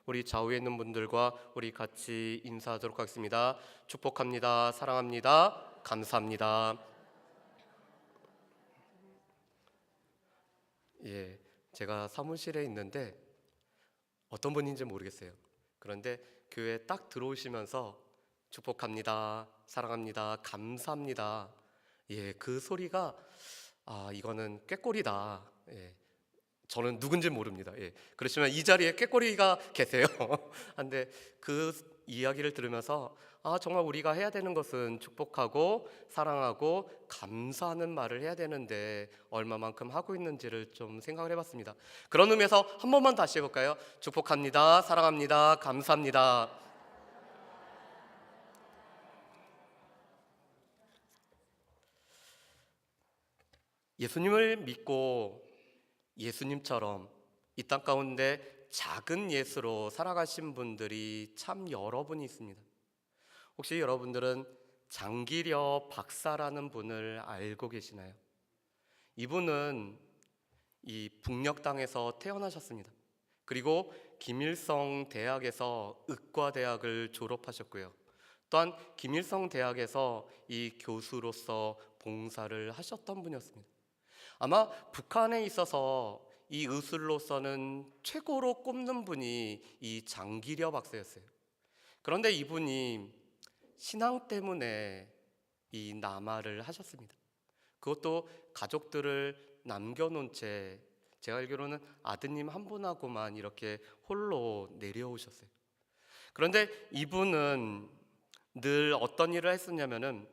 우리 좌우에 있는 분들과 우리 같이 인사하도록 하겠습니다. 축복합니다. 사랑합니다. 감사합니다. 예, 제가 사무실에 있는데 어떤 분인지 모르겠어요. 그런데 교회에 딱 들어오시면서 축복합니다. 사랑합니다. 감사합니다. 예, 그 소리가 이거는 꾀꼬리다. 예, 저는 누군지 모릅니다. 예, 그렇지만 이 자리에 꾀꼬리가 계세요. 근데 그 이야기를 들으면서 정말 우리가 해야 되는 것은 축복하고 사랑하고 감사하는 말을 해야 되는데 얼마만큼 하고 있는지를 좀 생각을 해봤습니다. 그런 의미에서 한 번만 다시 해볼까요? 축복합니다. 사랑합니다. 감사합니다. 예수님을 믿고 예수님처럼 이 땅 가운데 작은 예수로 살아가신 분들이 참 여러분이 있습니다. 혹시 여러분들은 장기려 박사라는 분을 알고 계시나요? 이분은 이 북녘 땅에서 태어나셨습니다. 그리고 김일성 대학에서 의과대학을 졸업하셨고요. 또한 김일성 대학에서 이 교수로서 봉사를 하셨던 분이었습니다. 아마 북한에 있어서 이 의술로서는 최고로 꼽는 분이 이 장기려 박사였어요. 그런데 이분이 신앙 때문에 이 남하를 하셨습니다. 그것도 가족들을 남겨놓은 채, 제가 알기로는 아드님 한 분하고만 이렇게 홀로 내려오셨어요. 그런데 이분은 늘 어떤 일을 했었냐면은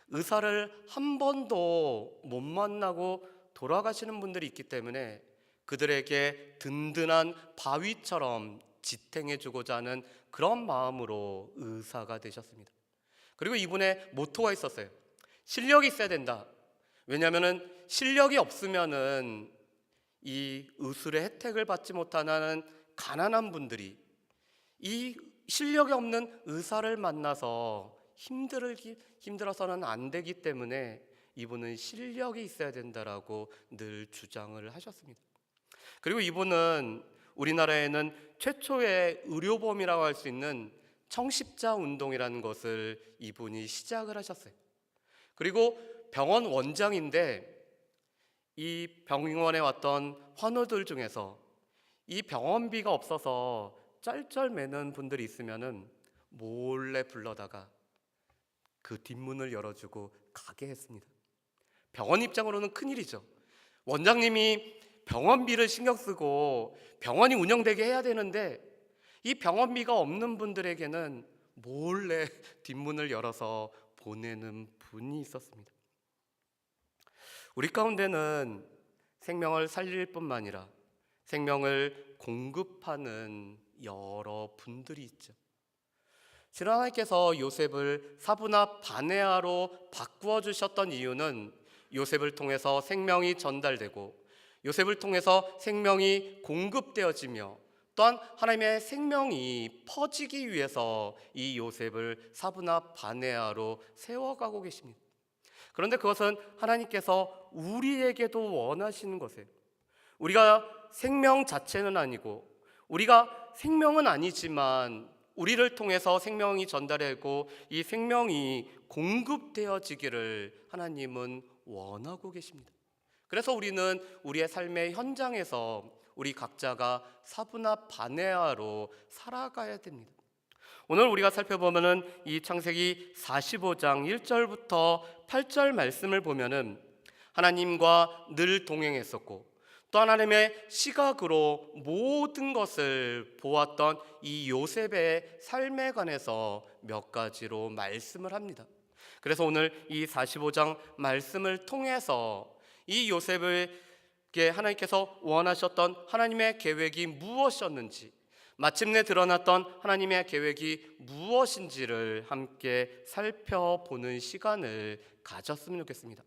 의사를 한 번도 못 만나고 돌아가시는 분들이 있기 때문에 그들에게 든든한 바위처럼 지탱해 주고자 하는 그런 마음으로 의사가 되셨습니다. 그리고 이분의 모토가 있었어요. 실력이 있어야 된다. 왜냐하면 실력이 없으면은 이 의술의 혜택을 받지 못하는 가난한 분들이 이 실력이 없는 의사를 만나서 힘들어서는 안 되기 때문에 이분은 실력이 있어야 된다라고 늘 주장을 하셨습니다. 그리고 이분은 우리나라에는 최초의 의료범이라고 할 수 있는 청십자 운동이라는 것을 이분이 시작을 하셨어요. 그리고 병원 원장인데 이 병원에 왔던 환우들 중에서 이 병원비가 없어서 쩔쩔매는 분들이 있으면은 몰래 불러다가 그 뒷문을 열어주고 가게 했습니다. 병원 입장으로는 큰일이죠. 원장님이 병원비를 신경 쓰고 병원이 운영되게 해야 되는데 이 병원비가 없는 분들에게는 몰래 뒷문을 열어서 보내는 분이 있었습니다. 우리 가운데는 생명을 살릴 뿐만 아니라 생명을 공급하는 여러 분들이 있죠. 하나님께서 요셉을 사브나 바네아로 바꾸어 주셨던 이유는 요셉을 통해서 생명이 전달되고 요셉을 통해서 생명이 공급되어지며 또한 하나님의 생명이 퍼지기 위해서 이 요셉을 사브나 바네아로 세워가고 계십니다. 그런데 그것은 하나님께서 우리에게도 원하시는 것이에요. 우리가 생명 자체는 아니고 우리가 생명은 아니지만 우리를 통해서 생명이 전달되고 이 생명이 공급되어지기를 하나님은 원하고 계십니다. 그래서 우리는 우리의 삶의 현장에서 우리 각자가 사브나 바네아로 살아가야 됩니다. 오늘 우리가 살펴보면은 이 창세기 45장 1절부터 8절 말씀을 보면은 하나님과 늘 동행했었고 또 하나님의 시각으로 모든 것을 보았던 이 요셉의 삶에 관해서 몇 가지로 말씀을 합니다. 그래서 오늘 이 45장 말씀을 통해서 이 요셉에게 하나님께서 원하셨던 하나님의 계획이 무엇이었는지, 마침내 드러났던 하나님의 계획이 무엇인지를 함께 살펴보는 시간을 가졌으면 좋겠습니다.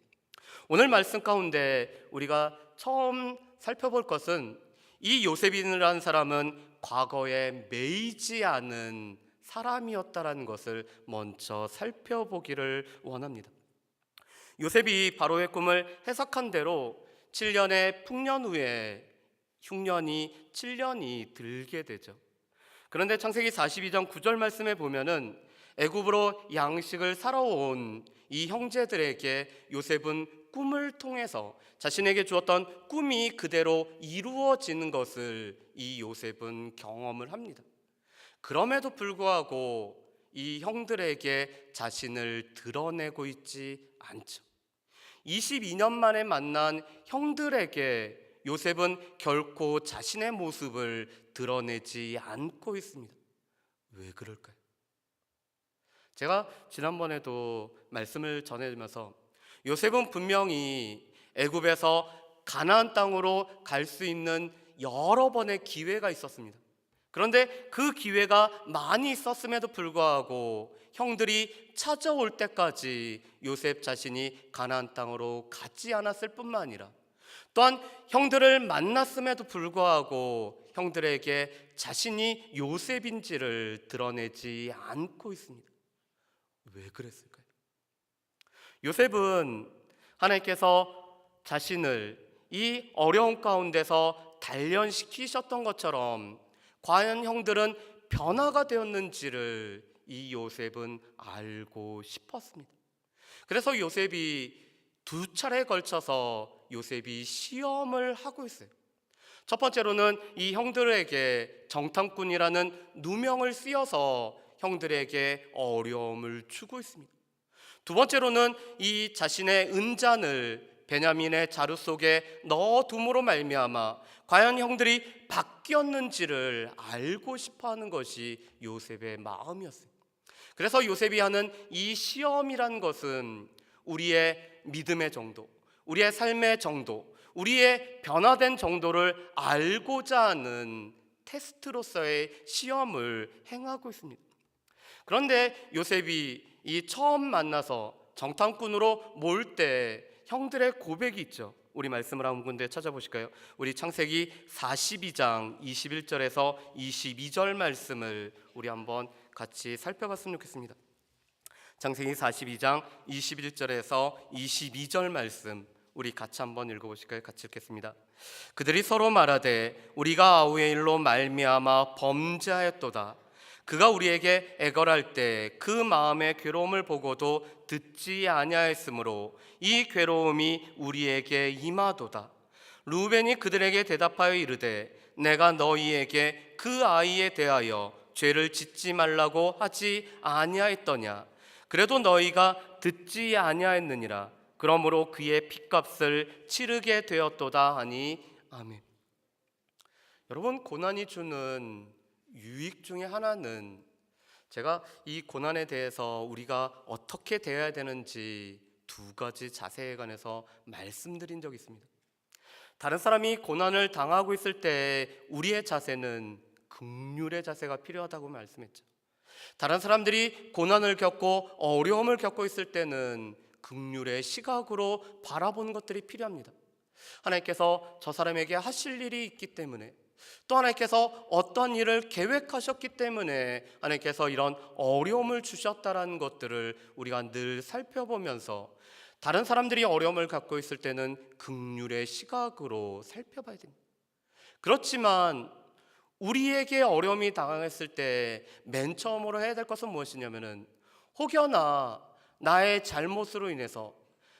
오늘 말씀 가운데 우리가 처음 살펴볼 것은 이 요셉이라는 사람은 과거에 매이지 않은 사람이었다라는 것을 먼저 살펴보기를 원합니다. 요셉이 바로의 꿈을 해석한 대로 7년의 풍년 후에 흉년이 7년이 들게 되죠. 그런데 창세기 42장 9절 말씀에 보면은 애굽으로 양식을 사러 온 이 형제들에게 요셉은 꿈을 통해서 자신에게 주었던 꿈이 그대로 이루어지는 것을 이 요셉은 경험을 합니다. 그럼에도 불구하고 이 형들에게 자신을 드러내고 있지 않죠. 22년 만에 만난 형들에게 요셉은 결코 자신의 모습을 드러내지 않고 있습니다. 왜 그럴까요? 제가 지난번에도 말씀을 전해주면서 요셉은 분명히 애굽에서 가나안 땅으로 갈 수 있는 여러 번의 기회가 있었습니다. 그런데 그 기회가 많이 있었음에도 불구하고 형들이 찾아올 때까지 요셉 자신이 가나안 땅으로 가지 않았을 뿐만 아니라 또한 형들을 만났음에도 불구하고 형들에게 자신이 요셉인지를 드러내지 않고 있습니다. 왜 그랬을까요? 요셉은 하나님께서 자신을 이 어려운 가운데서 단련시키셨던 것처럼 과연 형들은 변화가 되었는지를 이 요셉은 알고 싶었습니다. 그래서 요셉이 두 차례에 걸쳐서 요셉이 시험을 하고 있어요. 첫 번째로는 이 형들에게 정탐꾼이라는 누명을 씌워서 형들에게 어려움을 주고 있습니다. 두 번째로는 이 자신의 은잔을 베냐민의 자루 속에 넣어둠으로 말미암아 과연 형들이 바뀌었는지를 알고 싶어하는 것이 요셉의 마음이었어요. 그래서 요셉이 하는 이 시험이란 것은 우리의 믿음의 정도, 우리의 삶의 정도, 우리의 변화된 정도를 알고자 하는 테스트로서의 시험을 행하고 있습니다. 그런데 요셉이 이 처음 만나서 정탐꾼으로 몰 때 형들의 고백이 있죠. 우리 말씀을 한 군데 찾아보실까요? 우리 창세기 42장 21절에서 22절 말씀을 우리 한번 같이 살펴봤으면 좋겠습니다. 창세기 42장 21절에서 22절 말씀 우리 같이 한번 읽어보실까요? 같이 읽겠습니다. 그들이 서로 말하되 우리가 아우의 일로 말미암아 범죄하였도다. 그가 우리에게 애걸할 때 그 마음의 괴로움을 보고도 듣지 아니하였으므로 이 괴로움이 우리에게 임하도다. 루벤이 그들에게 대답하여 이르되 내가 너희에게 그 아이에 대하여 죄를 짓지 말라고 하지 아니하였더냐. 그래도 너희가 듣지 아니하였느니라. 그러므로 그의 핏값을 치르게 되었도다 하니 아멘. 여러분, 고난이 주는 유익 중에 하나는 제가 이 고난에 대해서 우리가 어떻게 대해야 되는지 두 가지 자세에 관해서 말씀드린 적이 있습니다. 다른 사람이 고난을 당하고 있을 때 우리의 자세는 긍휼의 자세가 필요하다고 말씀했죠. 다른 사람들이 고난을 겪고 어려움을 겪고 있을 때는 긍휼의 시각으로 바라보는 것들이 필요합니다. 하나님께서 저 사람에게 하실 일이 있기 때문에, 또 하나님께서 어떤 일을 계획하셨기 때문에 하나님께서 이런 어려움을 주셨다라는 것들을 우리가 늘 살펴보면서 다른 사람들이 어려움을 갖고 있을 때는 긍휼의 시각으로 살펴봐야 됩니다. 그렇지만 우리에게 어려움이 당했을 때 맨 처음으로 해야 될 것은 무엇이냐면은 혹여나 나의 잘못으로 인해서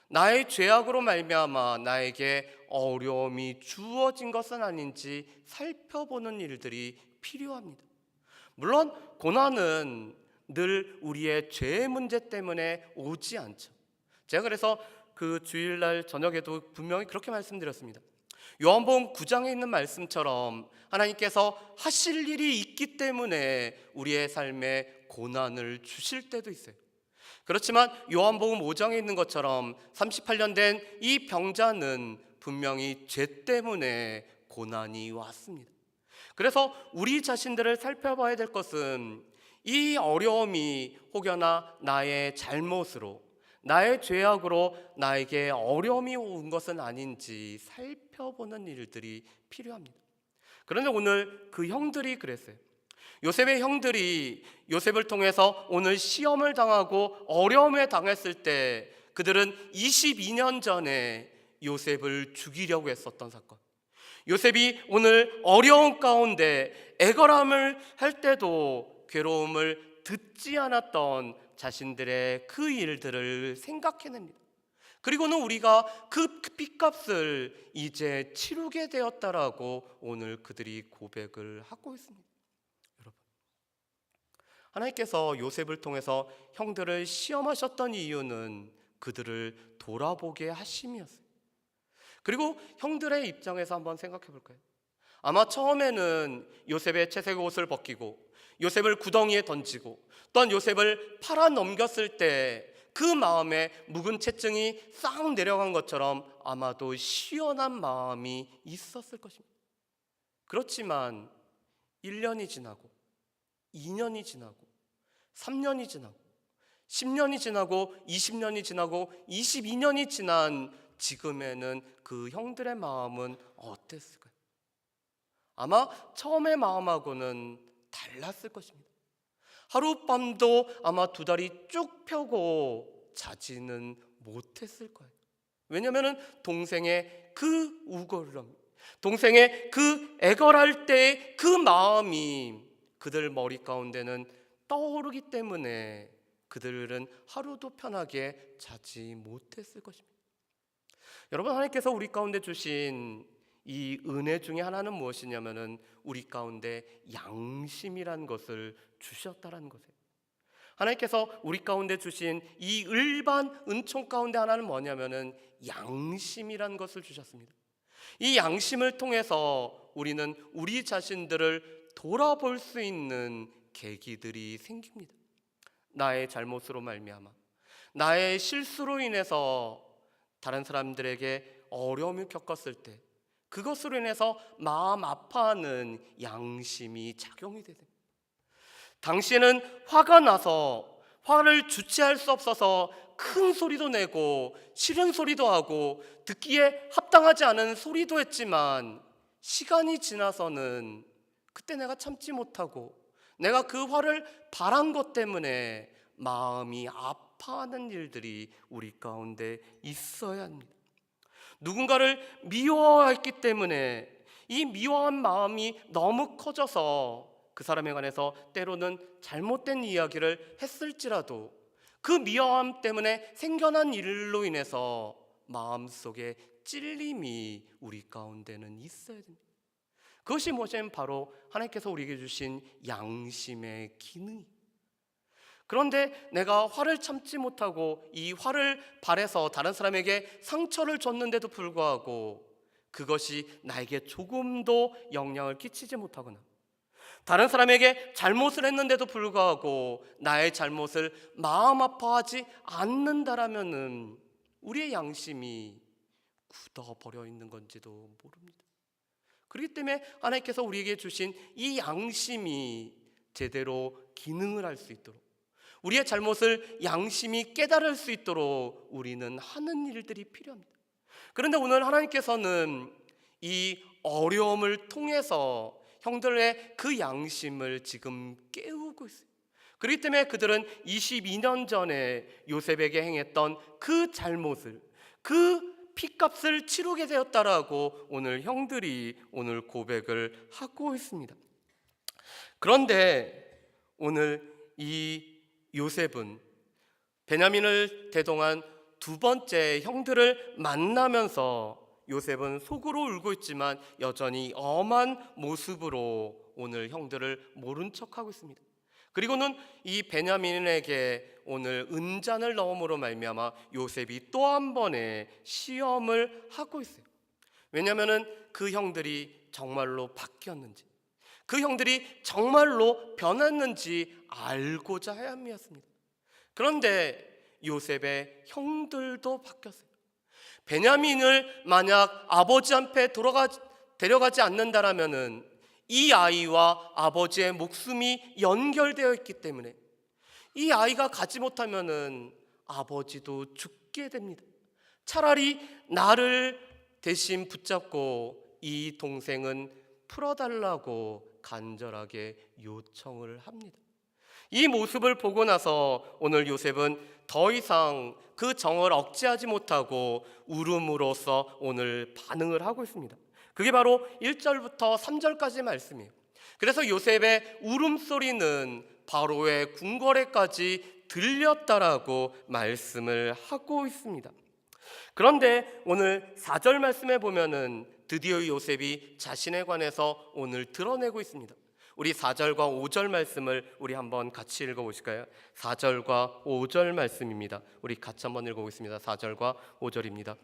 나의 죄악으로 말미암아 나에게 어려움이 주어진 것은 아닌지 살펴보는 일들이 필요합니다. 물론 고난은 늘 우리의 죄의 문제 때문에 오지 않죠. 제가 그래서 그 주일날 저녁에도 분명히 그렇게 말씀드렸습니다. 요한복음 9장에 있는 말씀처럼 하나님께서 하실 일이 있기 때문에 우리의 삶에 고난을 주실 때도 있어요. 그렇지만 요한복음 5장에 있는 것처럼 38년 된 이 병자는 분명히 죄 때문에 고난이 왔습니다. 그래서 우리 자신들을 살펴봐야 될 것은 이 어려움이 혹여나 나의 잘못으로, 나의 죄악으로 나에게 어려움이 온 것은 아닌지 살펴보는 일들이 필요합니다. 그런데 오늘 그 형들이 그랬어요. 요셉의 형들이 요셉을 통해서 오늘 시험을 당하고 어려움에 당했을 때 그들은 22년 전에 요셉을 죽이려고 했었던 사건, 요셉이 오늘 어려운 가운데 애걸함을 할 때도 괴로움을 듣지 않았던 자신들의 그 일들을 생각해냅니다. 그리고는 우리가 그 핏값을 이제 치르게 되었다라고 오늘 그들이 고백을 하고 있습니다. 여러분, 하나님께서 요셉을 통해서 형들을 시험하셨던 이유는 그들을 돌아보게 하심이었어요. 그리고 형들의 입장에서 한번 생각해 볼까요? 아마 처음에는 요셉의 채색 옷을 벗기고 요셉을 구덩이에 던지고 또한 요셉을 팔아 넘겼을 때 그 마음에 묵은 채증이 싹 내려간 것처럼 아마도 시원한 마음이 있었을 것입니다. 그렇지만 1년이 지나고 2년이 지나고 3년이 지나고 10년이 지나고 20년이 지나고 22년이 지난 지금에는 그 형들의 마음은 어땠을까요? 아마 처음의 마음하고는 달랐을 것입니다. 하룻밤도 아마 두 다리 쭉 펴고 자지는 못했을 거예요. 왜냐하면 동생의 그 우걸함, 동생의 그 애걸할 때의 그 마음이 그들 머리 가운데는 떠오르기 때문에 그들은 하루도 편하게 자지 못했을 것입니다. 여러분, 하나님께서 우리 가운데 주신 이 은혜 중에 하나는 무엇이냐면은 우리 가운데 양심이란 것을 주셨다라는 것이에요. 하나님께서 우리 가운데 주신 이 일반 은총 가운데 하나는 뭐냐면은 양심이란 것을 주셨습니다. 이 양심을 통해서 우리는 우리 자신들을 돌아볼 수 있는 계기들이 생깁니다. 나의 잘못으로 말미암아, 나의 실수로 인해서 다른 사람들에게 어려움을 겪었을 때 그것으로 인해서 마음 아파하는 양심이 작용이 됩니다. 당시에는 화가 나서 화를 주체할 수 없어서 큰 소리도 내고 싫은 소리도 하고 듣기에 합당하지 않은 소리도 했지만 시간이 지나서는 그때 내가 참지 못하고 내가 그 화를 바란 것 때문에 마음이 아파하는 일들이 우리 가운데 있어야 합니다. 누군가를 미워했기 때문에 이 미워한 마음이 너무 커져서 그 사람에 관해서 때로는 잘못된 이야기를 했을지라도 그 미워함 때문에 생겨난 일로 인해서 마음속에 찔림이 우리 가운데는 있어야 됩니다. 그것이 무엇이냐면 바로 하나님께서 우리에게 주신 양심의 기능. 그런데 내가 화를 참지 못하고 이 화를 발해서 다른 사람에게 상처를 줬는데도 불구하고 그것이 나에게 조금도 영향을 끼치지 못하거나 다른 사람에게 잘못을 했는데도 불구하고 나의 잘못을 마음 아파하지 않는다라면은 우리의 양심이 굳어버려 있는 건지도 모릅니다. 그렇기 때문에 하나님께서 우리에게 주신 이 양심이 제대로 기능을 할 수 있도록 우리의 잘못을 양심이 깨달을 수 있도록 우리는 하는 일들이 필요합니다. 그런데 오늘 하나님께서는 이 어려움을 통해서 형들의 그 양심을 지금 깨우고 있어요. 그렇기 때문에 그들은 22년 전에 요셉에게 행했던 그 잘못을, 그 핏값을 치르게 되었다라고 오늘 형들이 오늘 고백을 하고 있습니다. 그런데 오늘 이 요셉은 베냐민을 대동한 두 번째 형들을 만나면서 요셉은 속으로 울고 있지만 여전히 엄한 모습으로 오늘 형들을 모른 척하고 있습니다. 그리고는 이 베냐민에게 오늘 은잔을 넣음으로 말미암아 요셉이 또 한 번의 시험을 하고 있어요. 왜냐하면 그 형들이 정말로 바뀌었는지 그 형들이 정말로 변했는지 알고자 해야 함이었습니다. 그런데 요셉의 형들도 바뀌었어요. 베냐민을 만약 아버지 앞에 데려가지 않는다라면은 이 아이와 아버지의 목숨이 연결되어 있기 때문에 이 아이가 가지 못하면은 아버지도 죽게 됩니다. 차라리 나를 대신 붙잡고 이 동생은 풀어달라고 간절하게 요청을 합니다. 이 모습을 보고 나서 오늘 요셉은 더 이상 그 정을 억제하지 못하고 울음으로써 오늘 반응을 하고 있습니다. 그게 바로 1절부터 3절까지 말씀이에요. 그래서 요셉의 울음소리는 바로의 궁궐에까지 들렸다라고 말씀을 하고 있습니다. 그런데 오늘 4절 말씀에 보면은 드디어 요셉이 자신에 관해서 오늘 드러내고 있습니다. 우리 4절과 5절 말씀을 우리 한번 같이 읽어보실까요? 4절과 5절 말씀입니다. 우리 같이 한번 읽어보겠습니다. 4절과 5절입니다.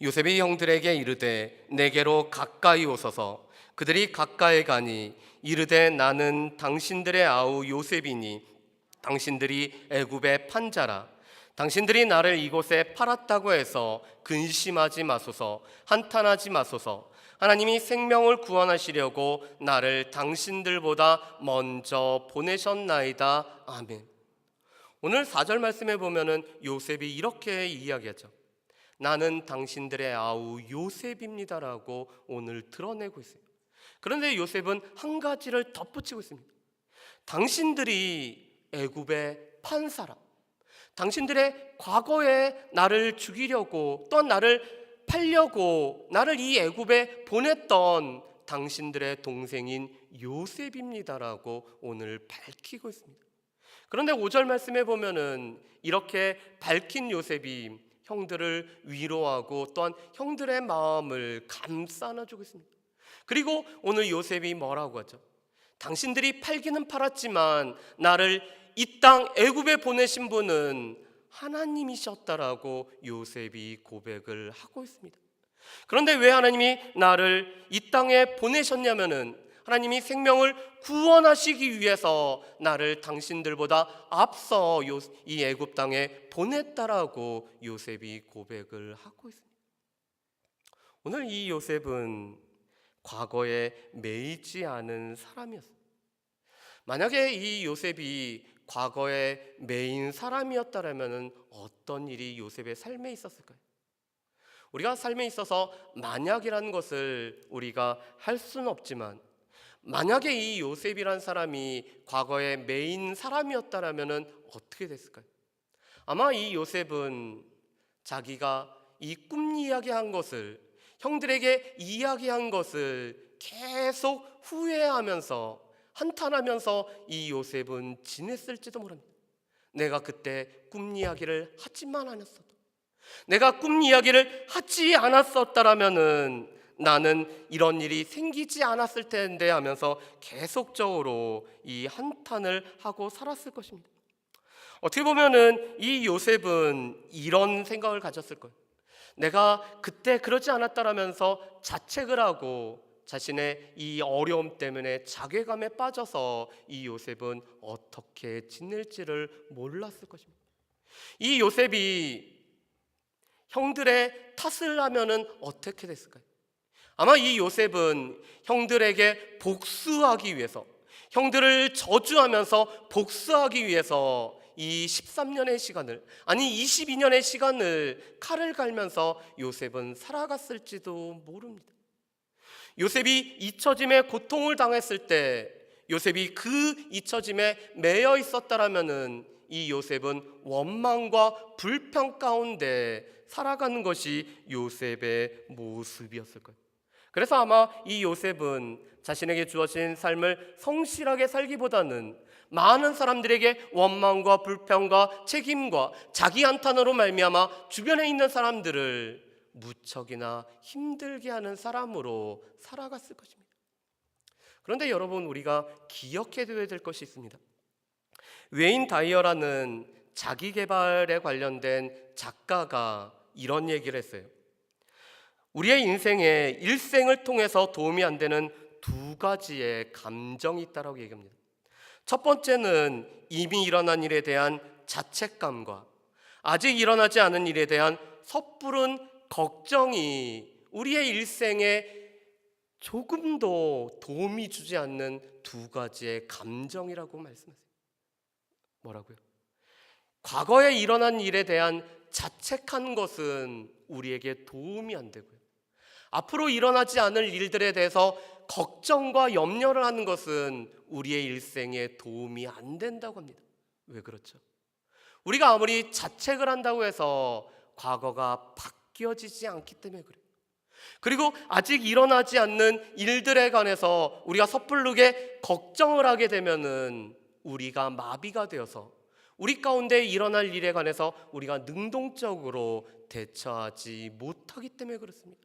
요셉이 형들에게 이르되 내게로 가까이 오소서. 그들이 가까이 가니 이르되 나는 당신들의 아우 요셉이니 당신들이 애굽의 판자라. 당신들이 나를 이곳에 팔았다고 해서 근심하지 마소서, 한탄하지 마소서. 하나님이 생명을 구원하시려고 나를 당신들보다 먼저 보내셨나이다. 아멘. 오늘 4절 말씀에 보면은 요셉이 이렇게 이야기하죠. 나는 당신들의 아우 요셉입니다라고 오늘 드러내고 있어요. 그런데 요셉은 한 가지를 덧붙이고 있습니다. 당신들이 애굽의 판사라. 당신들의 과거에 나를 죽이려고 또한 나를 팔려고 나를 이 애굽에 보냈던 당신들의 동생인 요셉입니다라고 오늘 밝히고 있습니다. 그런데 5절 말씀에 보면은 이렇게 밝힌 요셉이 형들을 위로하고 또한 형들의 마음을 감싸 안아주고 있습니다. 그리고 오늘 요셉이 뭐라고 하죠? 당신들이 팔기는 팔았지만 나를 이 땅 애굽에 보내신 분은 하나님이셨다라고 요셉이 고백을 하고 있습니다. 그런데 왜 하나님이 나를 이 땅에 보내셨냐면은 하나님이 생명을 구원하시기 위해서 나를 당신들보다 앞서 이 애굽 땅에 보냈다라고 요셉이 고백을 하고 있습니다. 오늘 이 요셉은 과거에 매이지 않은 사람이었습니다. 만약에 이 요셉이 과거에 매인 사람이었다면 어떤 일이 요셉의 삶에 있었을까요? 우리가 삶에 있어서 만약이라는 것을 우리가 할 수는 없지만 만약에 이 요셉이란 사람이 과거에 매인 사람이었다면 어떻게 됐을까요? 아마 이 요셉은 자기가 이 꿈 이야기한 것을 형들에게 이야기한 것을 계속 후회하면서 한탄하면서 이 요셉은 지냈을지도 모릅니다. 내가 그때 꿈 이야기를 하지만 않았어도, 내가 꿈 이야기를 하지 않았었다라면은 나는 이런 일이 생기지 않았을 텐데 하면서 계속적으로 이 한탄을 하고 살았을 것입니다. 어떻게 보면은 이 요셉은 이런 생각을 가졌을 거예요. 내가 그때 그러지 않았다라면서 자책을 하고 자신의 이 어려움 때문에 자괴감에 빠져서 이 요셉은 어떻게 지낼지를 몰랐을 것입니다. 이 요셉이 형들의 탓을 하면은 어떻게 됐을까요? 아마 이 요셉은 형들에게 복수하기 위해서, 형들을 저주하면서 복수하기 위해서 이 13년의 시간을, 아니 22년의 시간을 칼을 갈면서 요셉은 살아갔을지도 모릅니다. 요셉이 잊혀짐의 고통을 당했을 때 요셉이 그 잊혀짐에 매여 있었다라면은 이 요셉은 원망과 불평 가운데 살아가는 것이 요셉의 모습이었을 거예요. 그래서 아마 이 요셉은 자신에게 주어진 삶을 성실하게 살기보다는 많은 사람들에게 원망과 불평과 책임과 자기 한탄으로 말미암아 주변에 있는 사람들을 무척이나 힘들게 하는 사람으로 살아갔을 것입니다. 그런데 여러분, 우리가 기억해둬야 될 것이 있습니다. 웨인 다이어라는 자기개발에 관련된 작가가 이런 얘기를 했어요. 우리의 인생에 일생을 통해서 도움이 안 되는 두 가지의 감정이 있다고 얘기합니다. 첫 번째는 이미 일어난 일에 대한 자책감과 아직 일어나지 않은 일에 대한 섣부른 걱정이 우리의 일생에 조금도 도움이 주지 않는 두 가지의 감정이라고 말씀하세요. 뭐라고요? 과거에 일어난 일에 대한 자책한 것은 우리에게 도움이 안 되고요, 앞으로 일어나지 않을 일들에 대해서 걱정과 염려를 하는 것은 우리의 일생에 도움이 안 된다고 합니다. 왜 그렇죠? 우리가 아무리 자책을 한다고 해서 과거가 바뀌어지지 않기 때문에 그래요. 그리고 아직 일어나지 않는 일들에 관해서 우리가 섣부르게 걱정을 하게 되면은 우리가 마비가 되어서 우리 가운데 일어날 일에 관해서 우리가 능동적으로 대처하지 못하기 때문에 그렇습니다.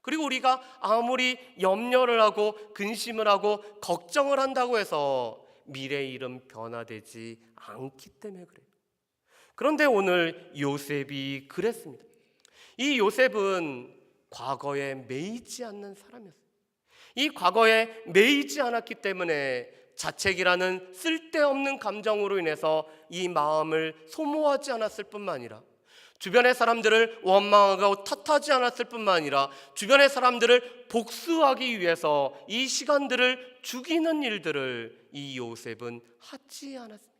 그리고 우리가 아무리 염려를 하고 근심을 하고 걱정을 한다고 해서 미래의 일은 변화되지 않기 때문에 그래요. 그런데 오늘 요셉이 그랬습니다. 이 요셉은 과거에 매이지 않는 사람이었어요. 이 과거에 매이지 않았기 때문에 자책이라는 쓸데없는 감정으로 인해서 이 마음을 소모하지 않았을 뿐만 아니라 주변의 사람들을 원망하고 탓하지 않았을 뿐만 아니라 주변의 사람들을 복수하기 위해서 이 시간들을 죽이는 일들을 이 요셉은 하지 않았습니다.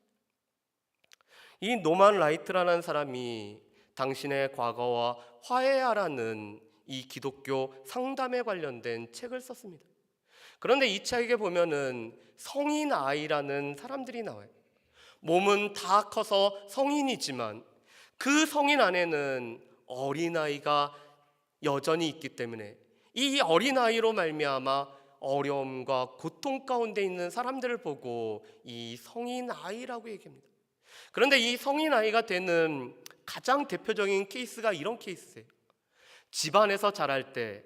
이 노만 라이트라는 사람이 당신의 과거와 화해하라는 이 기독교 상담에 관련된 책을 썼습니다. 그런데 이 책에 보면은 성인 아이라는 사람들이 나와요. 몸은 다 커서 성인이지만 그 성인 안에는 어린아이가 여전히 있기 때문에 이 어린아이로 말미암아 어려움과 고통 가운데 있는 사람들을 보고 이 성인 아이라고 얘기합니다. 그런데 이 성인 아이가 되는 가장 대표적인 케이스가 이런 케이스예요. 집안에서 자랄 때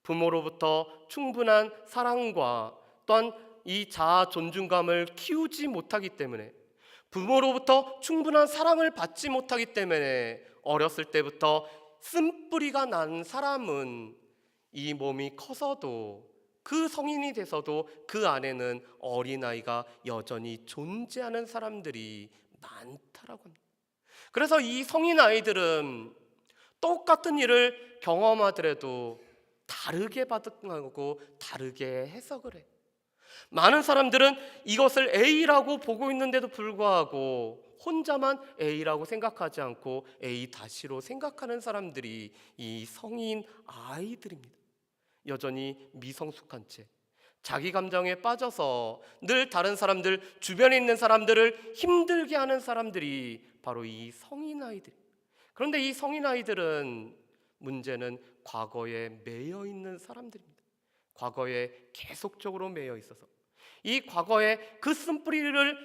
부모로부터 충분한 사랑과 또한 이 자아 존중감을 키우지 못하기 때문에 부모로부터 충분한 사랑을 받지 못하기 때문에 어렸을 때부터 쓴뿌리가 난 사람은 이 몸이 커서도 그 성인이 돼서도 그 안에는 어린아이가 여전히 존재하는 사람들이 많다라고 합니다. 그래서 이 성인 아이들은 똑같은 일을 경험하더라도 다르게 받아들이고 다르게 해석을 해요. 많은 사람들은 이것을 A라고 보고 있는데도 불구하고 혼자만 A라고 생각하지 않고 A-로 생각하는 사람들이 이 성인 아이들입니다. 여전히 미성숙한 채 자기 감정에 빠져서 늘 다른 사람들, 주변에 있는 사람들을 힘들게 하는 사람들이 바로 이 성인 아이들. 그런데 이 성인 아이들은 문제는 과거에 매여 있는 사람들입니다. 과거에 계속적으로 매여 있어서 이 과거에 그 쓴뿌리를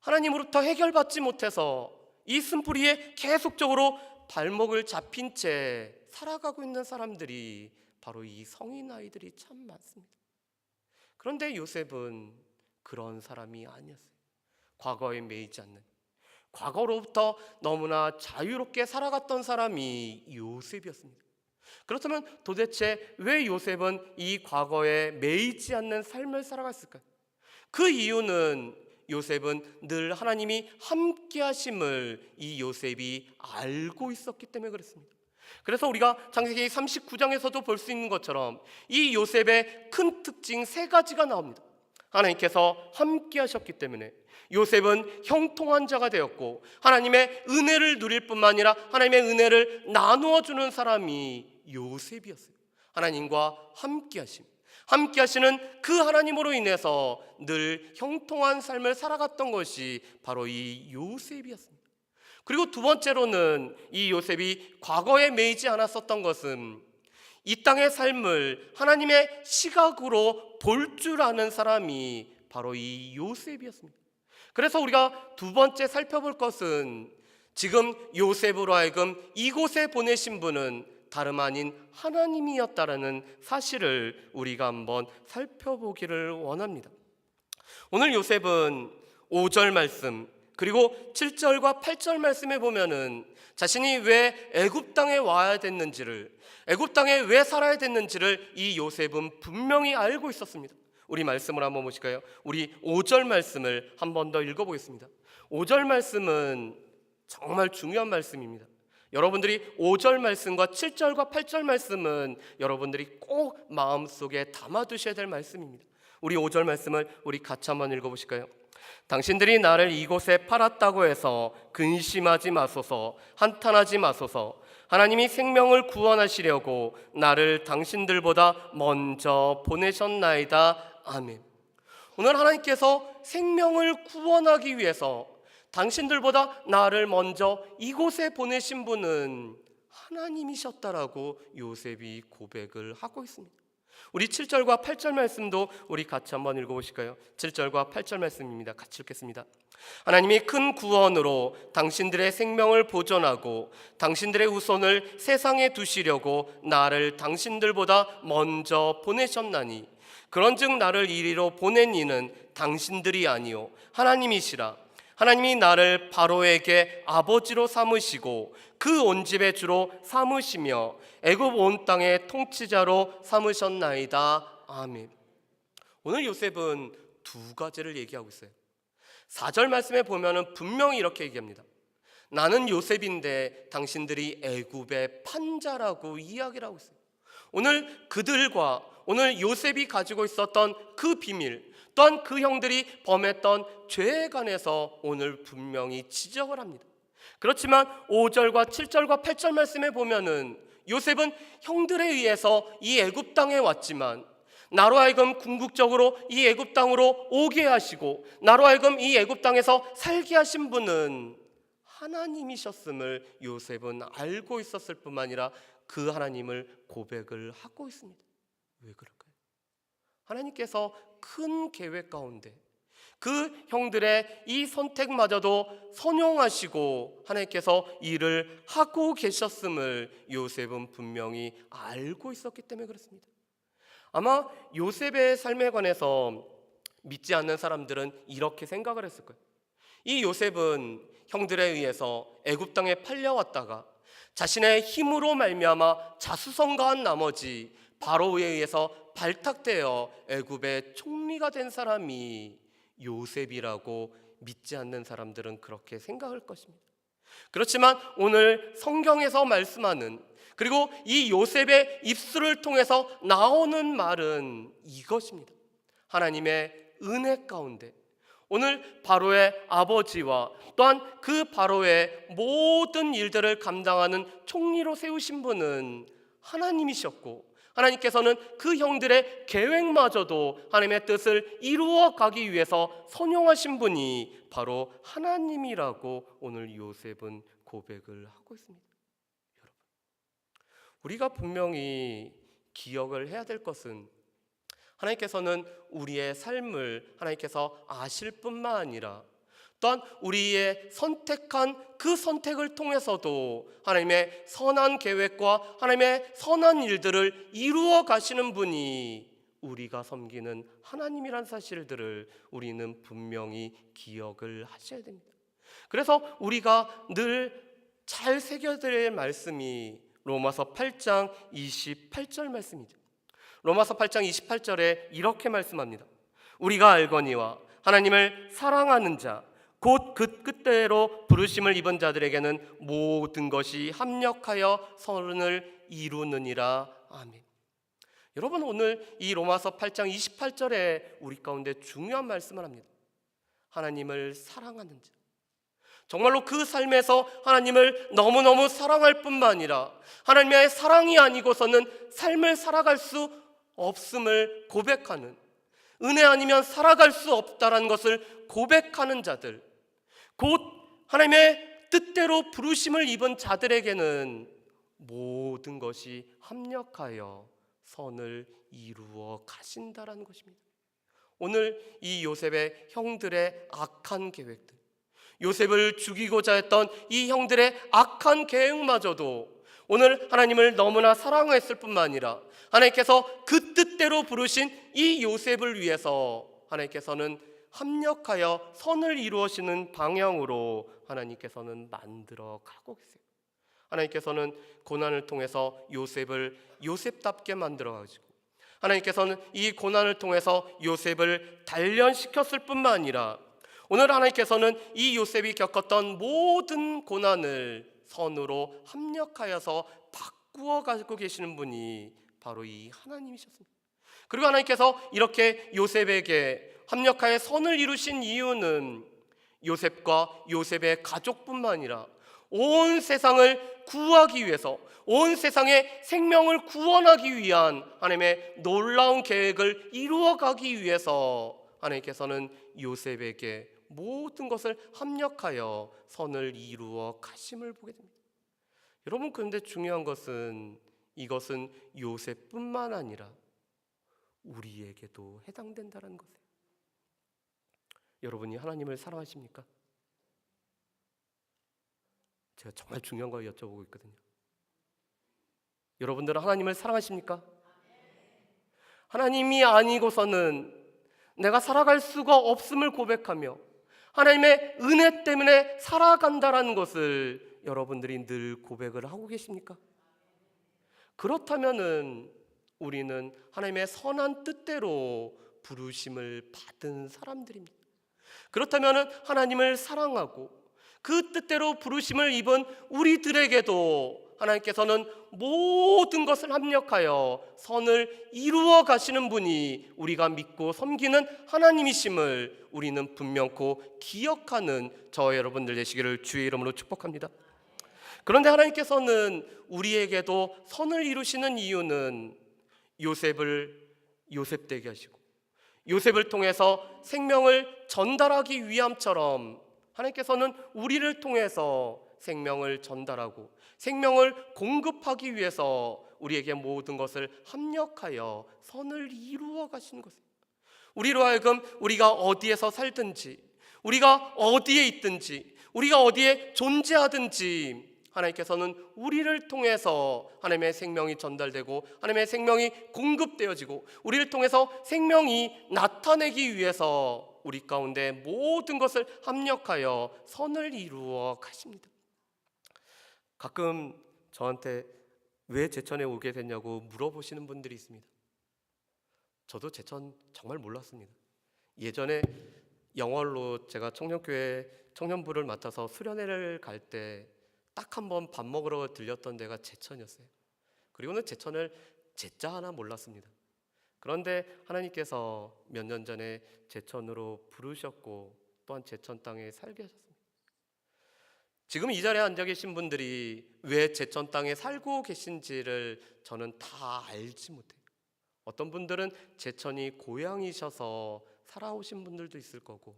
하나님으로부터 해결받지 못해서 이 쓴뿌리에 계속적으로 발목을 잡힌 채 살아가고 있는 사람들이 바로 이 성인 아이들이 참 많습니다. 그런데 요셉은 그런 사람이 아니었어요. 과거에 매이지 않는, 과거로부터 너무나 자유롭게 살아갔던 사람이 요셉이었습니다. 그렇다면 도대체 왜 요셉은 이 과거에 매이지 않는 삶을 살아갔을까요? 그 이유는 요셉은 늘 하나님이 함께 하심을 이 요셉이 알고 있었기 때문에 그렇습니다. 그래서 우리가 창세기 39장에서도 볼 수 있는 것처럼 이 요셉의 큰 특징 세 가지가 나옵니다. 하나님께서 함께 하셨기 때문에 요셉은 형통한 자가 되었고 하나님의 은혜를 누릴 뿐만 아니라 하나님의 은혜를 나누어 주는 사람이 요셉이었어요. 하나님과 함께 하심, 함께 하시는 그 하나님으로 인해서 늘 형통한 삶을 살아갔던 것이 바로 이 요셉이었습니다. 그리고 두 번째로는 이 요셉이 과거에 매이지 않았었던 것은 이 땅의 삶을 하나님의 시각으로 볼 줄 아는 사람이 바로 이 요셉이었습니다. 그래서 우리가 두 번째 살펴볼 것은 지금 요셉으로 하여금 이곳에 보내신 분은 다름 아닌 하나님이었다라는 사실을 우리가 한번 살펴보기를 원합니다. 오늘 요셉은 5절 말씀 그리고 7절과 8절 말씀에 보면은 자신이 왜 애굽 땅에 와야 됐는지를, 애굽 땅에 왜 살아야 됐는지를 이 요셉은 분명히 알고 있었습니다. 우리 말씀을 한번 보실까요? 우리 5절 말씀을 한 번 더 읽어보겠습니다. 5절 말씀은 정말 중요한 말씀입니다. 여러분들이 5절 말씀과 7절과 8절 말씀은 여러분들이 꼭 마음속에 담아두셔야 될 말씀입니다. 우리 5절 말씀을 우리 같이 한번 읽어보실까요? 당신들이 나를 이곳에 팔았다고 해서 근심하지 마소서, 한탄하지 마소서. 하나님이 생명을 구원하시려고 나를 당신들보다 먼저 보내셨나이다. 아멘. 오늘 하나님께서 생명을 구원하기 위해서 당신들보다 나를 먼저 이곳에 보내신 분은 하나님이셨다라고 요셉이 고백을 하고 있습니다. 우리 7절과 8절 말씀도 우리 같이 한번 읽어보실까요? 7절과 8절 말씀입니다. 같이 읽겠습니다. 하나님이 큰 구원으로 당신들의 생명을 보존하고 당신들의 후손을 세상에 두시려고 나를 당신들보다 먼저 보내셨나니 그런즉 나를 이리로 보낸 이는 당신들이 아니요 하나님이시라. 하나님이 나를 바로에게 아버지로 삼으시고 그 온 집의 주로 삼으시며 애굽 온 땅의 통치자로 삼으셨나이다. 아멘. 오늘 요셉은 두 가지를 얘기하고 있어요. 4절 말씀에 보면은 분명히 이렇게 얘기합니다. 나는 요셉인데 당신들이 애굽의 판자라고 이야기를 하고 있어요. 오늘 그들과 오늘 요셉이 가지고 있었던 그 비밀, 또한 그 형들이 범했던 죄에 관해서 오늘 분명히 지적을 합니다. 그렇지만 5절과 7절과 8절 말씀에 보면은 요셉은 형들에 의해서 이 애굽 땅에 왔지만 나로 하여금 궁극적으로 이 애굽 땅으로 오게 하시고 나로 하여금 이 애굽 땅에서 살게 하신 분은 하나님이셨음을 요셉은 알고 있었을 뿐만 아니라 그 하나님을 고백을 하고 있습니다. 왜 그럴까요? 하나님께서 큰 계획 가운데 그 형들의 이 선택마저도 선용하시고 하나님께서 일을 하고 계셨음을 요셉은 분명히 알고 있었기 때문에 그렇습니다. 아마 요셉의 삶에 관해서 믿지 않는 사람들은 이렇게 생각을 했을 거예요. 이 요셉은 형들에 의해서 애굽 땅에 팔려왔다가 자신의 힘으로 말미암아 자수성가한 나머지 바로에 의해서 발탁되어 애굽의 총리가 된 사람이 요셉이라고 믿지 않는 사람들은 그렇게 생각할 것입니다. 그렇지만 오늘 성경에서 말씀하는 그리고 이 요셉의 입술을 통해서 나오는 말은 이것입니다. 하나님의 은혜 가운데 오늘 바로의 아버지와 또한 그 바로의 모든 일들을 감당하는 총리로 세우신 분은 하나님이셨고 하나님께서는 그 형들의 계획마저도 하나님의 뜻을 이루어 가기 위해서 선용하신 분이 바로 하나님이라고 오늘 요셉은 고백을 하고 있습니다. 여러분, 우리가 분명히 기억을 해야 될 것은 하나님께서는 우리의 삶을 하나님께서 아실 뿐만 아니라 또한 우리의 선택한 그 선택을 통해서도 하나님의 선한 계획과 하나님의 선한 일들을 이루어 가시는 분이 우리가 섬기는 하나님이란 사실들을 우리는 분명히 기억을 하셔야 됩니다. 그래서 우리가 늘 잘 새겨야 될 말씀이 로마서 8장 28절 말씀이죠. 로마서 8장 28절에 이렇게 말씀합니다. 우리가 알거니와 하나님을 사랑하는 자 곧 그 뜻대로 부르심을 입은 자들에게는 모든 것이 합력하여 선을 이루느니라. 아멘. 여러분, 오늘 이 로마서 8장 28절에 우리 가운데 중요한 말씀을 합니다. 하나님을 사랑하는 자, 정말로 그 삶에서 하나님을 너무너무 사랑할 뿐만 아니라 하나님의 사랑이 아니고서는 삶을 살아갈 수 없음을 고백하는, 은혜 아니면 살아갈 수 없다는 것을 고백하는 자들, 곧 하나님의 뜻대로 부르심을 입은 자들에게는 모든 것이 합력하여 선을 이루어 가신다라는 것입니다. 오늘 이 요셉의 형들의 악한 계획들, 요셉을 죽이고자 했던 이 형들의 악한 계획마저도 오늘 하나님을 너무나 사랑했을 뿐만 아니라 하나님께서 그 뜻대로 부르신 이 요셉을 위해서 하나님께서는 합력하여 선을 이루어지는 방향으로 하나님께서는 만들어 가고 계세요. 하나님께서는 고난을 통해서 요셉을 요셉답게 만들어 가지고 하나님께서는 이 고난을 통해서 요셉을 단련시켰을 뿐만 아니라 오늘 하나님께서는 이 요셉이 겪었던 모든 고난을 선으로 합력하여서 바꾸어 가지고 계시는 분이 바로 이 하나님이셨습니다. 그리고 하나님께서 이렇게 요셉에게 합력하여 선을 이루신 이유는 요셉과 요셉의 가족뿐만 아니라 온 세상을 구하기 위해서, 온 세상의 생명을 구원하기 위한 하나님의 놀라운 계획을 이루어가기 위해서 하나님께서는 요셉에게 모든 것을 합력하여 선을 이루어 가심을 보게 됩니다. 여러분, 그런데 중요한 것은 이것은 요셉뿐만 아니라 우리에게도 해당된다는 것이에요. 여러분이 하나님을 사랑하십니까? 제가 정말 중요한 걸 여쭤보고 있거든요. 여러분들은 하나님을 사랑하십니까? 하나님이 아니고서는 내가 살아갈 수가 없음을 고백하며 하나님의 은혜 때문에 살아간다는 것을 여러분들이 늘 고백을 하고 계십니까? 그렇다면은 우리는 하나님의 선한 뜻대로 부르심을 받은 사람들입니다. 그렇다면은 하나님을 사랑하고 그 뜻대로 부르심을 입은 우리들에게도 하나님께서는 모든 것을 합력하여 선을 이루어 가시는 분이 우리가 믿고 섬기는 하나님이심을 우리는 분명코 기억하는 저와 여러분들 되시기를 주의 이름으로 축복합니다. 그런데 하나님께서는 우리에게도 선을 이루시는 이유는 요셉을 요셉되게 하시고 요셉을 통해서 생명을 전달하기 위함처럼 하나님께서는 우리를 통해서 생명을 전달하고 생명을 공급하기 위해서 우리에게 모든 것을 합력하여 선을 이루어 가시는 것입니다. 우리로 하여금 우리가 어디에서 살든지 우리가 어디에 있든지 우리가 어디에 존재하든지 하나님께서는 우리를 통해서 하나님의 생명이 전달되고 하나님의 생명이 공급되어지고 우리를 통해서 생명이 나타내기 위해서 우리 가운데 모든 것을 합력하여 선을 이루어 가십니다. 가끔 저한테 왜 제천에 오게 됐냐고 물어보시는 분들이 있습니다. 저도 제천 정말 몰랐습니다. 예전에 영월로 제가 청년교회 청년부를 맡아서 수련회를 갈 때 딱 한 번 밥 먹으러 들렸던 데가 제천이었어요. 그리고는 제천을 제자 하나 몰랐습니다. 그런데 하나님께서 몇 년 전에 제천으로 부르셨고 또한 제천 땅에 살게 하셨습니다. 지금 이 자리에 앉아 계신 분들이 왜 제천 땅에 살고 계신지를 저는 다 알지 못해요. 어떤 분들은 제천이 고향이셔서 살아오신 분들도 있을 거고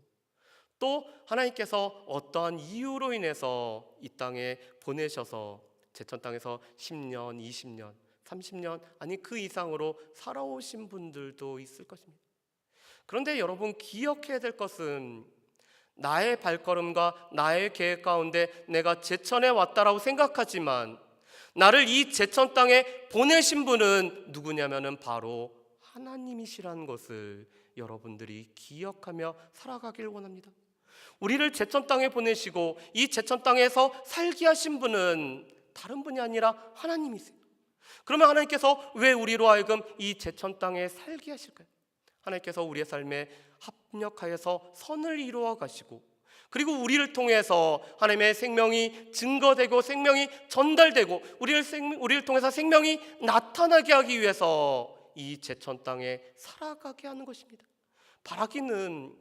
또 하나님께서 어떠한 이유로 인해서 이 땅에 보내셔서 제천 땅에서 10년, 20년, 30년 아니 그 이상으로 살아오신 분들도 있을 것입니다. 그런데 여러분 기억해야 될 것은 나의 발걸음과 나의 계획 가운데 내가 제천에 왔다라고 생각하지만 나를 이 제천 땅에 보내신 분은 누구냐면은 바로 하나님이시라는 것을 여러분들이 기억하며 살아가길 원합니다. 우리를 제천 땅에 보내시고 이 제천 땅에서 살게 하신 분은 다른 분이 아니라 하나님이세요. 그러면 하나님께서 왜 우리로 하여금 이 제천 땅에 살게 하실까요? 하나님께서 우리의 삶에 합력하여서 선을 이루어 가시고 그리고 우리를 통해서 하나님의 생명이 증거되고 생명이 전달되고 우리를 통해서 생명이 나타나게 하기 위해서 이 제천 땅에 살아가게 하는 것입니다. 바라기는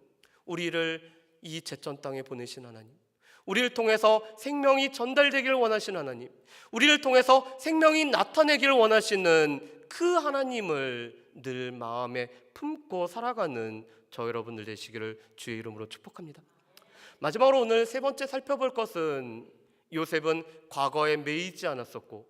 우리를 이 제천 땅에 보내신 하나님, 우리를 통해서 생명이 전달되기를 원하신 하나님, 우리를 통해서 생명이 나타내기를 원하시는 그 하나님을 늘 마음에 품고 살아가는 저 여러분들 되시기를 주의 이름으로 축복합니다. 마지막으로 오늘 세 번째 살펴볼 것은 요셉은 과거에 매이지 않았었고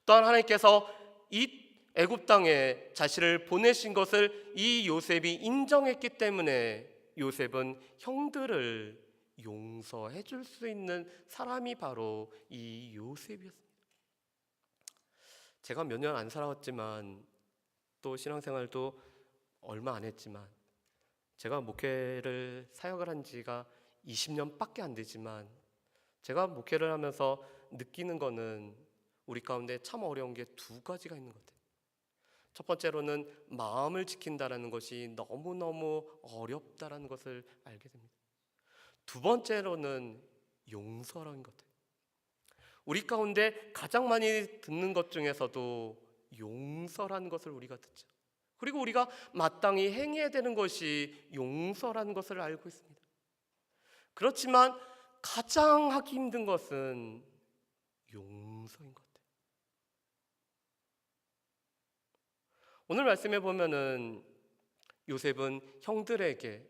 또한 하나님께서 이 애굽 땅에 자신을 보내신 것을 이 요셉이 인정했기 때문에 요셉은 형들을 용서해 줄 수 있는 사람이 바로 이 요셉이었습니다. 제가 몇 년 안 살아왔지만 또 신앙생활도 얼마 안 했지만 제가 목회를 사역을 한 지가 20년밖에 안 되지만 제가 목회를 하면서 느끼는 거는 우리 가운데 참 어려운 게 두 가지가 있는 것 같아요. 첫 번째로는 마음을 지킨다는 것이 너무너무 어렵다는 것을 알게 됩니다. 두 번째로는 용서라는 것 같아요. 우리 가운데 가장 많이 듣는 것 중에서도 용서라는 것을 우리가 듣죠. 그리고 우리가 마땅히 행해야 되는 것이 용서라는 것을 알고 있습니다. 그렇지만 가장 하기 힘든 것은 용서인 것 같아요. 오늘 말씀에 보면은 요셉은 형들에게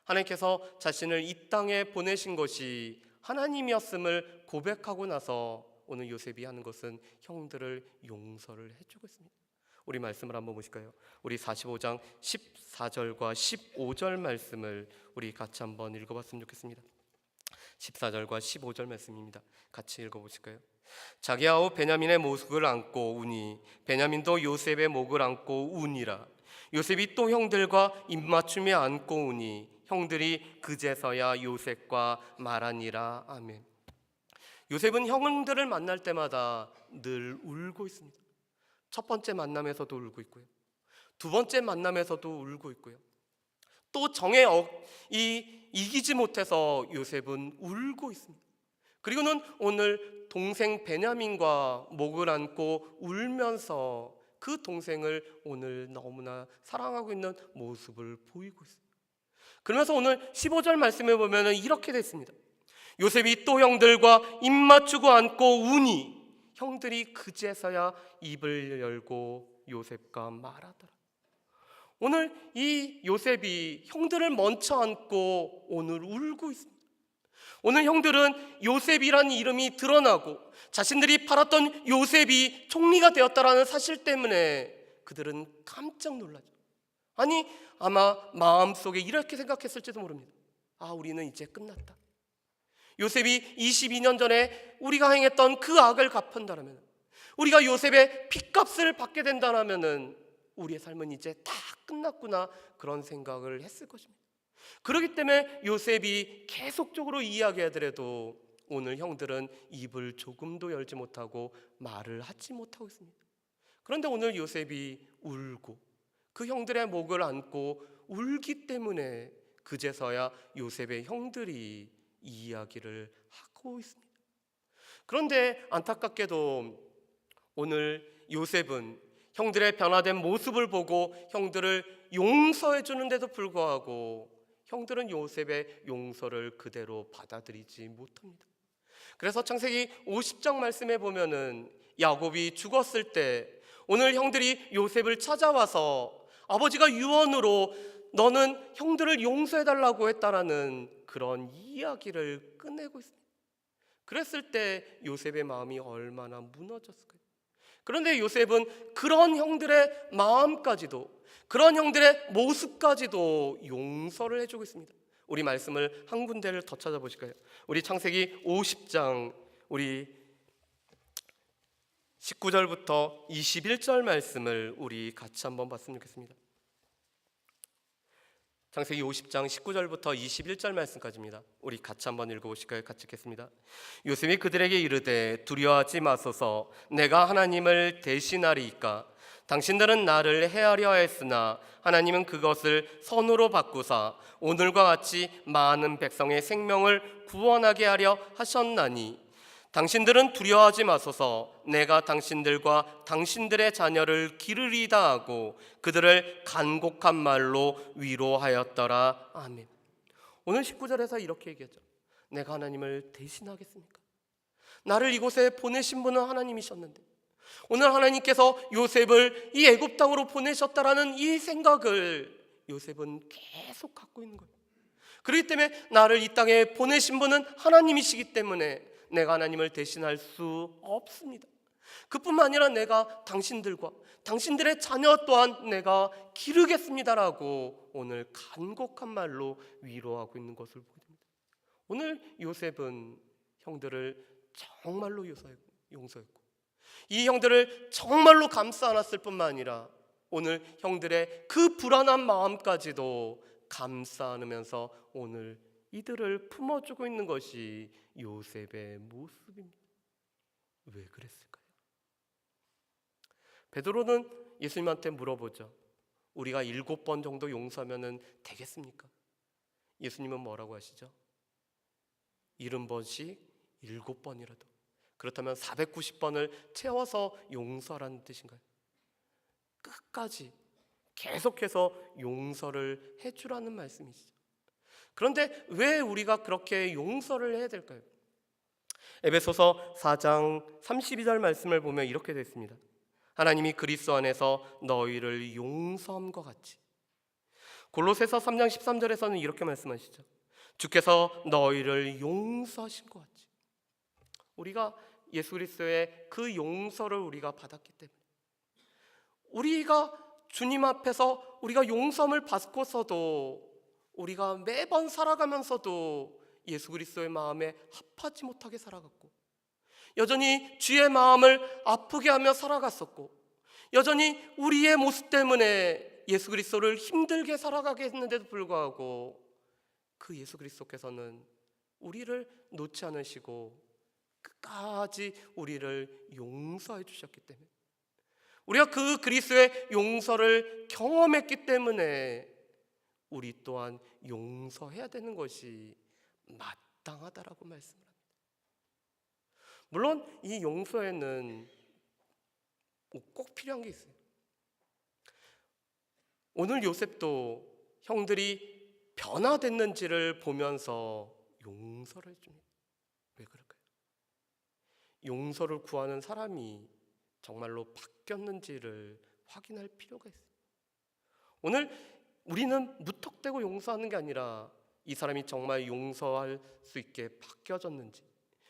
하나님께서 자신을 이 땅에 보내신 것이 하나님이었음을 고백하고 나서 오늘 요셉이 하는 것은 형들을 용서를 해주고 있습니다. 우리 말씀을 한번 보실까요? 우리 45장 14절과 15절 말씀을 우리 같이 한번 읽어봤으면 좋겠습니다. 14절과 15절 말씀입니다. 같이 읽어보실까요? 자기 아우 베냐민의 목을 안고 우니 베냐민도 요셉의 목을 안고 우니라. 요셉이 또 형들과 입맞춤에 안고 우니 형들이 그제서야 요셉과 말하니라. 아멘. 요셉은 형들을 만날 때마다 늘 울고 있습니다. 첫 번째 만남에서도 울고 있고요, 두 번째 만남에서도 울고 있고요, 또 정에 이기지 못해서 요셉은 울고 있습니다. 그리고는 오늘 동생 베냐민과 목을 안고 울면서 그 동생을 오늘 너무나 사랑하고 있는 모습을 보이고 있습니다. 그러면서 오늘 15절 말씀에 보면 이렇게 됐습니다. 요셉이 또 형들과 입 맞추고 안고 우니 형들이 그제서야 입을 열고 요셉과 말하더라. 오늘 이 요셉이 형들을 먼저 안고 오늘 울고 있습니다. 오늘 형들은 요셉이라는 이름이 드러나고 자신들이 팔았던 요셉이 총리가 되었다라는 사실 때문에 그들은 깜짝 놀라죠. 아니, 아마 마음속에 이렇게 생각했을지도 모릅니다. 아, 우리는 이제 끝났다. 요셉이 22년 전에 우리가 행했던 그 악을 갚은다면, 우리가 요셉의 핏값을 받게 된다면 우리의 삶은 이제 다 끝났구나, 그런 생각을 했을 것입니다. 그렇기 때문에 요셉이 계속적으로 이야기하더라도 오늘 형들은 입을 조금도 열지 못하고 말을 하지 못하고 있습니다. 그런데 오늘 요셉이 울고 그 형들의 목을 안고 울기 때문에 그제서야 요셉의 형들이 이 이야기를 하고 있습니다. 그런데 안타깝게도 오늘 요셉은 형들의 변화된 모습을 보고 형들을 용서해 주는데도 불구하고 형들은 요셉의 용서를 그대로 받아들이지 못합니다. 그래서 창세기 50장 말씀에 보면은 야곱이 죽었을 때 오늘 형들이 요셉을 찾아와서 아버지가 유언으로 너는 형들을 용서해달라고 했다라는 그런 이야기를 꺼내고 있습니다. 그랬을 때 요셉의 마음이 얼마나 무너졌을까요? 그런데 요셉은 그런 형들의 마음까지도, 그런 형들의 모습까지도 용서를 해주고 있습니다. 우리 말씀을 한 군데를 더 찾아보실까요? 우리 창세기 50장 우리 19절부터 21절 말씀을 우리 같이 한번 봤으면 좋겠습니다. 창세기 50장 19절부터 21절 말씀까지입니다. 우리 같이 한번 읽어보실까요? 같이 읽겠습니다. 요셉이 그들에게 이르되 두려워하지 마소서, 내가 하나님을 대신하리이까. 당신들은 나를 해하려 했으나 하나님은 그것을 선으로 바꾸사 오늘과 같이 많은 백성의 생명을 구원하게 하려 하셨나니 당신들은 두려워하지 마소서, 내가 당신들과 당신들의 자녀를 기르리다 하고 그들을 간곡한 말로 위로하였더라. 아멘. 오늘 19절에서 이렇게 얘기하죠. 내가 하나님을 대신하겠습니까? 나를 이곳에 보내신 분은 하나님이셨는데 오늘 하나님께서 요셉을 이 애굽 땅으로 보내셨다라는 이 생각을 요셉은 계속 갖고 있는 거예요. 그렇기 때문에 나를 이 땅에 보내신 분은 하나님이시기 때문에 내가 하나님을 대신할 수 없습니다. 그뿐만 아니라 내가 당신들과 당신들의 자녀 또한 내가 기르겠습니다라고 오늘 간곡한 말로 위로하고 있는 것을 보게 됩니다. 오늘 요셉은 형들을 정말로 용서했고 이 형들을 정말로 감싸 안았을 뿐만 아니라 오늘 형들의 그 불안한 마음까지도 감싸 안으면서 오늘 이들을 품어주고 있는 것이 요셉의 모습입니다. 왜 그랬을까요? 베드로는 예수님한테 물어보죠. 우리가 7번 정도 용서하면 되겠습니까? 예수님은 뭐라고 하시죠? 70번씩 7번이라도, 그렇다면 490번을 채워서 용서하라는 뜻인가요? 끝까지 계속해서 용서를 해주라는 말씀이시죠. 그런데 왜 우리가 그렇게 용서를 해야 될까요? 에베소서 4장 32절 말씀을 보면 이렇게 되어 있습니다. 하나님이 그리스도 안에서 너희를 용서함과 같이. 골로새서 3장 13절에서는 이렇게 말씀하시죠. 주께서 너희를 용서하신 것 같이. 우리가 예수 그리스도의 그 용서를 우리가 받았기 때문에, 우리가 주님 앞에서 우리가 용서를 받고서도 우리가 매번 살아가면서도 예수 그리스도의 마음에 합하지 못하게 살아갔고, 여전히 주의 마음을 아프게 하며 살아갔었고, 여전히 우리의 모습 때문에 예수 그리스도를 힘들게 살아가게 했는데도 불구하고 그 예수 그리스도께서는 우리를 놓지 않으시고 끝까지 우리를 용서해 주셨기 때문에, 우리가 그 그리스도의 용서를 경험했기 때문에 우리 또한 용서해야 되는 것이 마땅하다라고 말씀을 합니다. 물론 이 용서에는 꼭 필요한 게 있어요. 오늘 요셉도 형들이 변화됐는지를 보면서 용서를 해줍니다. 왜 그럴까요? 용서를 구하는 사람이 정말로 바뀌었는지를 확인할 필요가 있어요. 오늘 우리는 무턱대고 용서하는 게 아니라 이 사람이 정말 용서할 수 있게 바뀌어졌는지,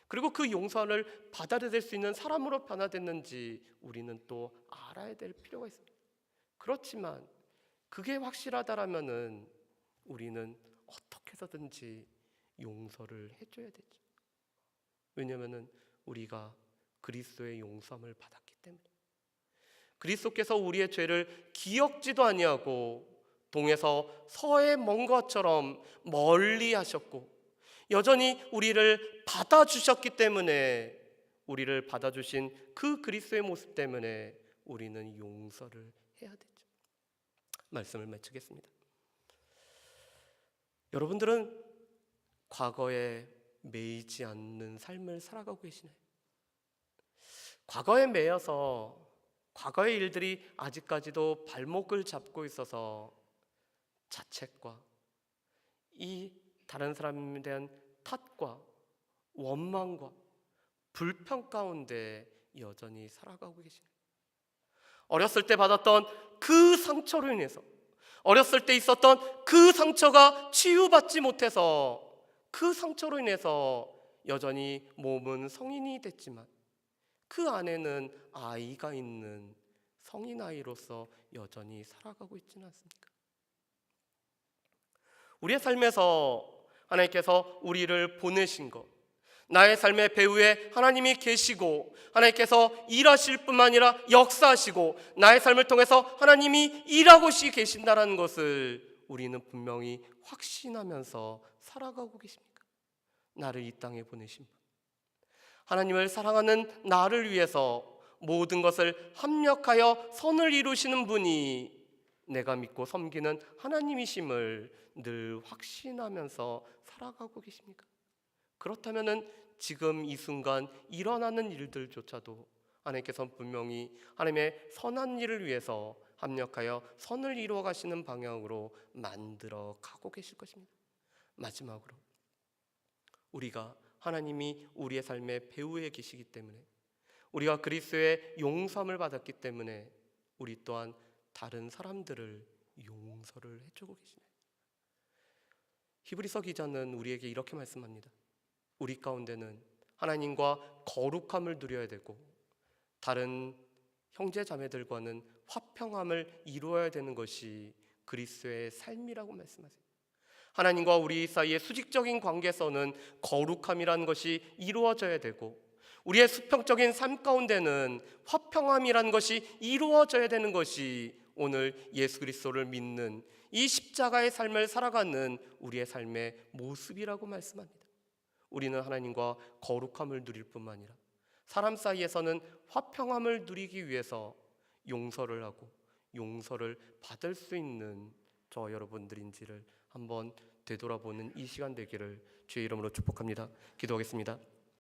그리고 그 용서를 받아들일 수 있는 사람으로 변화됐는지 우리는 또 알아야 될 필요가 있습니다. 그렇지만 그게 확실하다라면은 우리는 어떻게 해서든지 용서를 해줘야 되죠. 왜냐하면은 우리가 그리스도의 용서함을 받았기 때문에, 그리스도께서 우리의 죄를 기억지도 아니하고 동에서 서에 먼 것처럼 멀리 하셨고 여전히 우리를 받아주셨기 때문에, 우리를 받아주신 그 그리스도의 모습 때문에 우리는 용서를 해야 되죠. 말씀을 마치겠습니다. 여러분들은 과거에 매이지 않는 삶을 살아가고 계시나요? 과거에 매여서 과거의 일들이 아직까지도 발목을 잡고 있어서 자책과 이 다른 사람에 대한 탓과 원망과 불평 가운데 여전히 살아가고 계시나요? 어렸을 때 받았던 그 상처로 인해서, 어렸을 때 있었던 그 상처가 치유받지 못해서 그 상처로 인해서 여전히 몸은 성인이 됐지만 그 안에는 아이가 있는 성인 아이로서 여전히 살아가고 있지는 않습니까? 우리의 삶에서 하나님께서 우리를 보내신 것, 나의 삶의 배후에 하나님이 계시고 하나님께서 일하실 뿐만 아니라 역사하시고 나의 삶을 통해서 하나님이 일하고 계신다는 것을 우리는 분명히 확신하면서 살아가고 계십니까? 나를 이 땅에 보내신 분, 하나님을 사랑하는 나를 위해서 모든 것을 합력하여 선을 이루시는 분이 내가 믿고 섬기는 하나님이심을 늘 확신하면서 살아가고 계십니까? 그렇다면 지금 이 순간 일어나는 일들조차도 하나님께서 분명히 하나님의 선한 일을 위해서 합력하여 선을 이루어 가시는 방향으로 만들어 가고 계실 것입니다. 마지막으로 우리가 하나님이 우리의 삶의 배후에 계시기 때문에, 우리가 그리스도의 용서함을 받았기 때문에 우리 또한 다른 사람들을 용서를 해주고 계시네요. 히브리서 기자는 우리에게 이렇게 말씀합니다. 우리 가운데는 하나님과 거룩함을 누려야 되고 다른 형제 자매들과는 화평함을 이루어야 되는 것이 그리스도의 삶이라고 말씀하세요. 하나님과 우리 사이의 수직적인 관계에서는 거룩함이라는 것이 이루어져야 되고, 우리의 수평적인 삶 가운데는 화평함이라는 것이 이루어져야 되는 것이 오늘 예수 그리스도를 믿는 이 십자가의 삶을 살아가는 우리의 삶의 모습이라고 말씀합니다. 우리는 하나님과 거룩함을 누릴 뿐만 아니라 사람 사이에서는 화평함을 누리기 위해서 용서를 하고 용서를 받을 수 있는 저 여러분들인지를 한번 되돌아보는 이 시간 되기를 주의 이름으로 축복합니다. 기도하겠습니다.